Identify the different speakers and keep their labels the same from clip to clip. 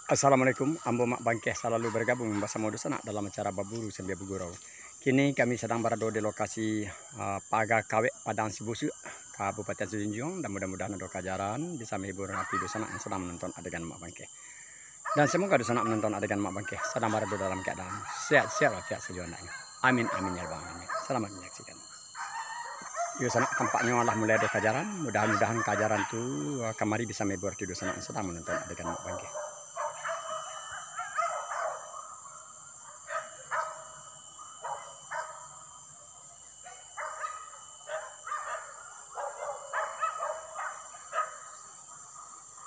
Speaker 1: Assalamualaikum, ambo mak bangkeh selalu bergabung bersama Dusana dalam acara Baburu Sembia Bugurau. Kini kami sedang berada di lokasi Pagar Kawek Padang Sibusu, Kabupaten Sijunjung, dan mudah-mudahan ada kajaran bisa menghibur hati Dusana yang sedang menonton adegan mak bangkeh. Dan semoga Dusana menonton adegan mak bangkeh sedang berada dalam keadaan sehat-sehat walafiat sejauh ini. Amin amin ya rabbal alamin. Selamat menyaksikan. Dusana tampaknya malah mulai ada kajaran. Mudah-mudahan kajaran itu kemari bisa menghibur hati Dusana yang sedang menonton adegan mak bangkeh.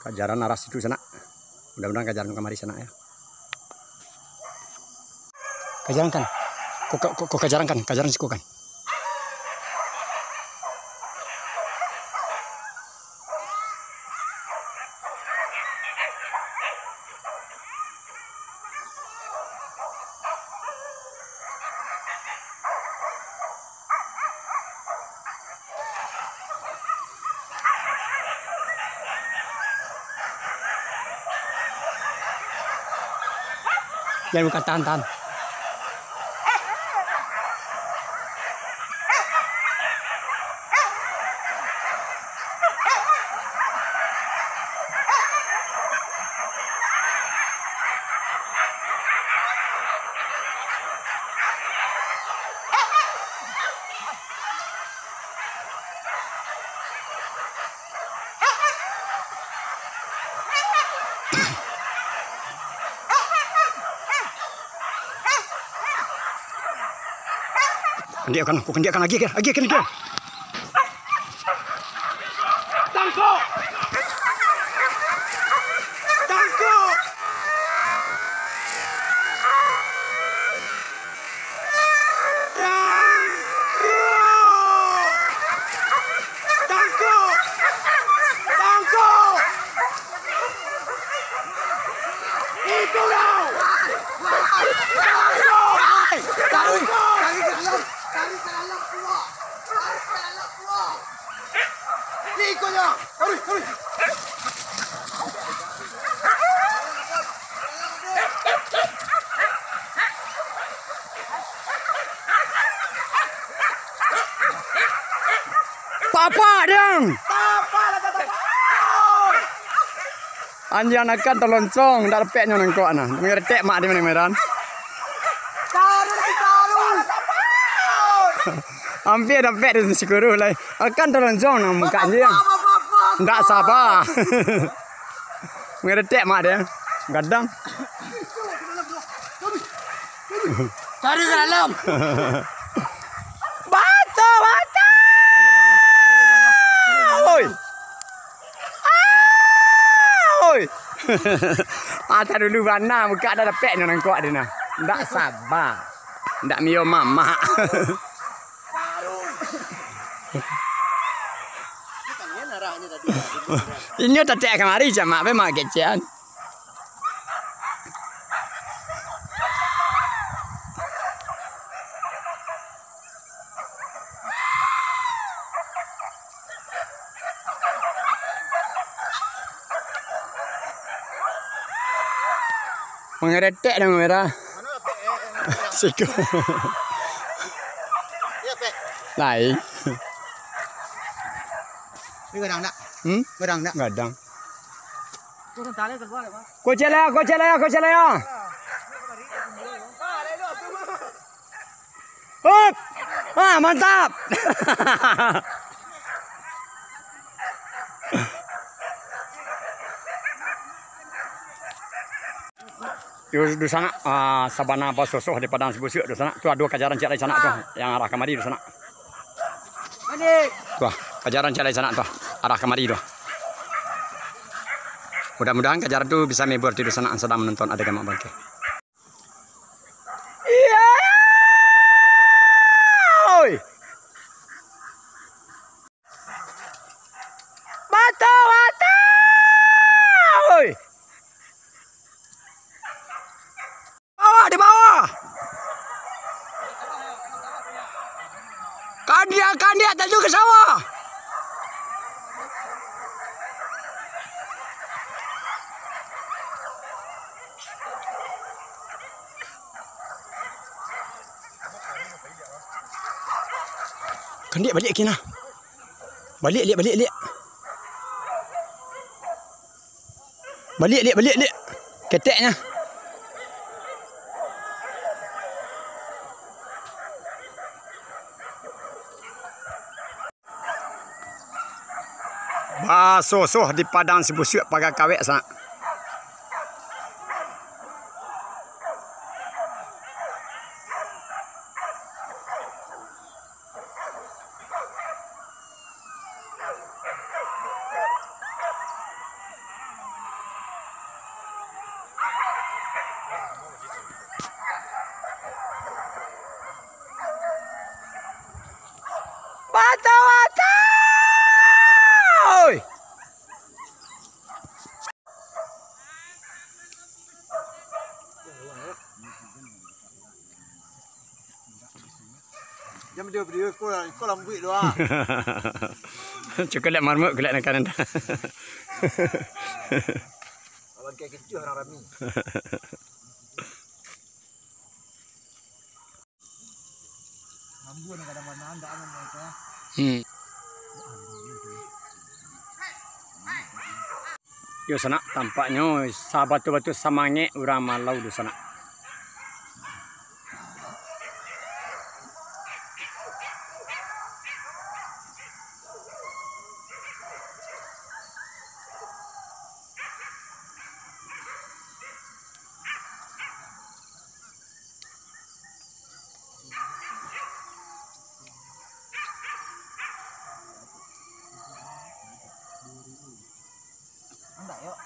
Speaker 1: Kajaran arah situ sana. Mudah-mudahan kajaran kemari sana ya. Kajaran kan? Kok kajaran kan? Kajaran siku kan? Jangan bukan tahan-tahan. Kendiakan lagi kan? Tangkap! Tangkap! Tangkap! Tangkap! Itu kau!
Speaker 2: Tarik ke dalam keluar. Tarik ke dalam keluar. Ikutnya. Tarik.
Speaker 1: Papa dong.
Speaker 2: Papa lah kata.
Speaker 1: Anjing akan terloncong, dak lepeknya nang kok nah. Ngeretek mak di mana-mana. Hampir dapat di sekuru lah. Akan terloncong nang muka anjing. Ndak sabar. Ngeretek mak dia. Gadang.
Speaker 2: Tarik ke dalam.
Speaker 1: Bata. Oi. Oi. Ata dulu bana muka ada lepeknya nang kok dia nah. Ndak sabar. Ndak mio mama. Ini tak cek kemari cuma apa mak kecian. Mengeretek dong merah. Siku. Lain.
Speaker 2: Ini gadang tak? Gadang tak?
Speaker 1: Gadang.
Speaker 2: Kau tali ke bawah apa?
Speaker 1: Kau celaya. Hup! Mantap. Di sana sabana bos sosok di Padang Sibusu di sana. Tu ada kajaran cek di sana tu yang arah kemari di sana. Tuh, kajaran cek di sana tu arah kemari tu. Mudah-mudahan kajaran tu bisa menghibur di sana yang sedang menonton adegan mak bangkeh. Iya. Oi. Bata. Oi. Di bawah. Kandia terjun ke sawah. Kan dia balik kena. Balik. Balik. Keteknya. Soh di padang si busuk pagar kawek sana. Wata.
Speaker 2: Jam dia berdua kau lambuit doang.
Speaker 1: Cukup lihat marmut kelak nak kanan.
Speaker 2: Abang kayak kecil orang rami. Lambu nak ada mana anda aman mereka.
Speaker 1: Yo sana tampaknya sabatu-batu samange urang malau di sana.
Speaker 2: Enggak yuk.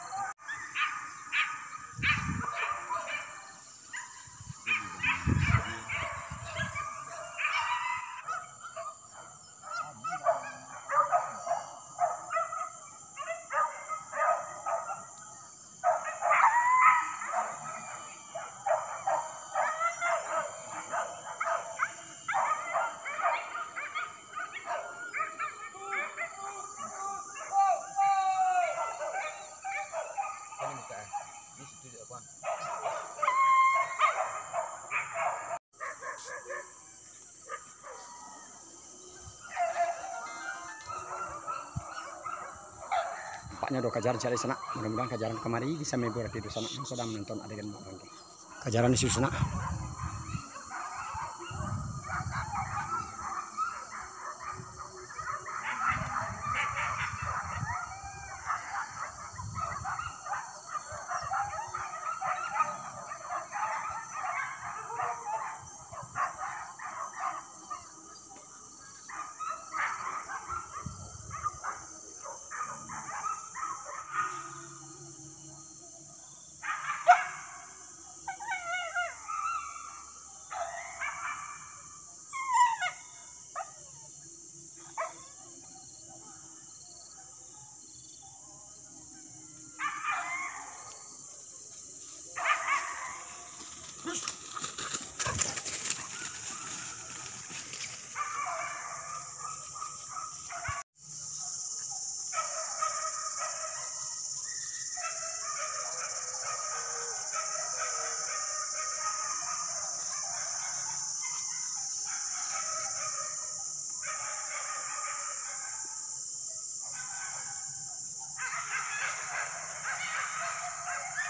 Speaker 1: Nampaknya do kajaran cari sana. Mudah-mudahan kajaran kemari bisa menghibur hati di sana yang sedang menonton adegan bangke. Kajaran di sana.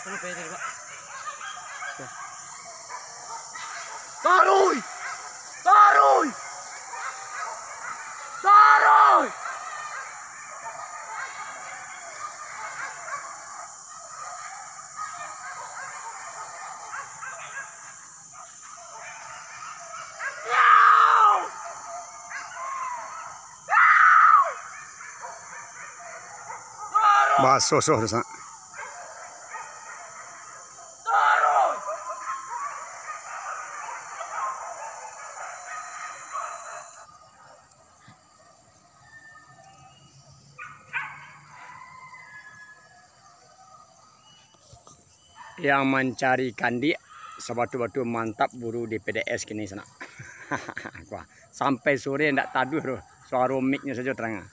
Speaker 2: Ano pwede ba? Taroy! Taroy! Taroy!
Speaker 1: Soh di sana. Yang mencari kandi sebatu-batu mantap buru di PDS kini sana. Sampai sore ndak taduh tuh suara mic-nya saja terang.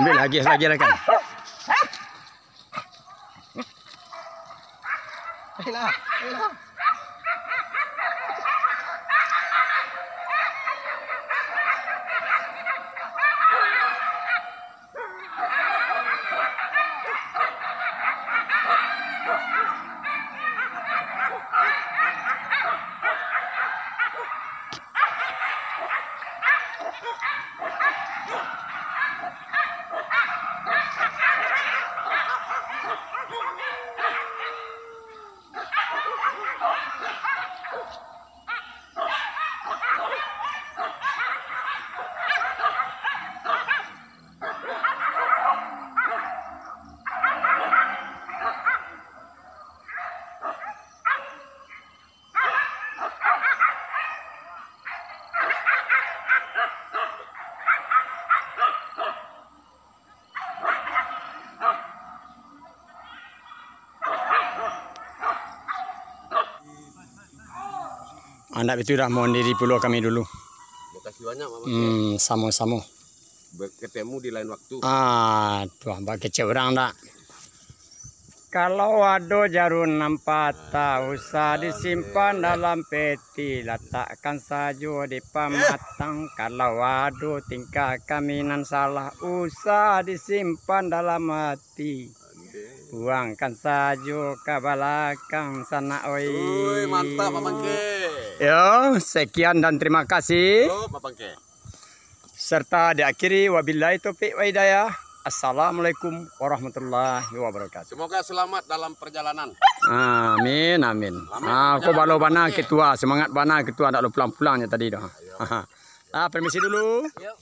Speaker 1: Ambil lagi lah kan.
Speaker 2: Ayolah.
Speaker 1: Anda itu dah mohon diri pulau kami dulu.
Speaker 3: Makasih banyak Mama.
Speaker 1: Sama-sama.
Speaker 3: Ketemu di lain waktu.
Speaker 1: Tuh, mbak kece orang tak. Kalau ada jarun nampak tak usah disimpan dalam peti, letakkan saja di pematang. Kalau ada tingkah kaminan salah, usah disimpan dalam hati. Buangkan saja ke belakang sana, oi.
Speaker 3: Oi, mantap Mabangke.
Speaker 1: Yo, sekian dan terima kasih.
Speaker 3: Yo, Mabangke.
Speaker 1: Serta diakhiri wabillahi taufiq wa hidayah. Assalamualaikum warahmatullahi wabarakatuh.
Speaker 3: Semoga selamat dalam perjalanan.
Speaker 1: Amin, amin. Aku balo bana ketua, semangat bana ketua nak lu pulang-pulangnya tadi dah. Permisi dulu.
Speaker 3: Yuk.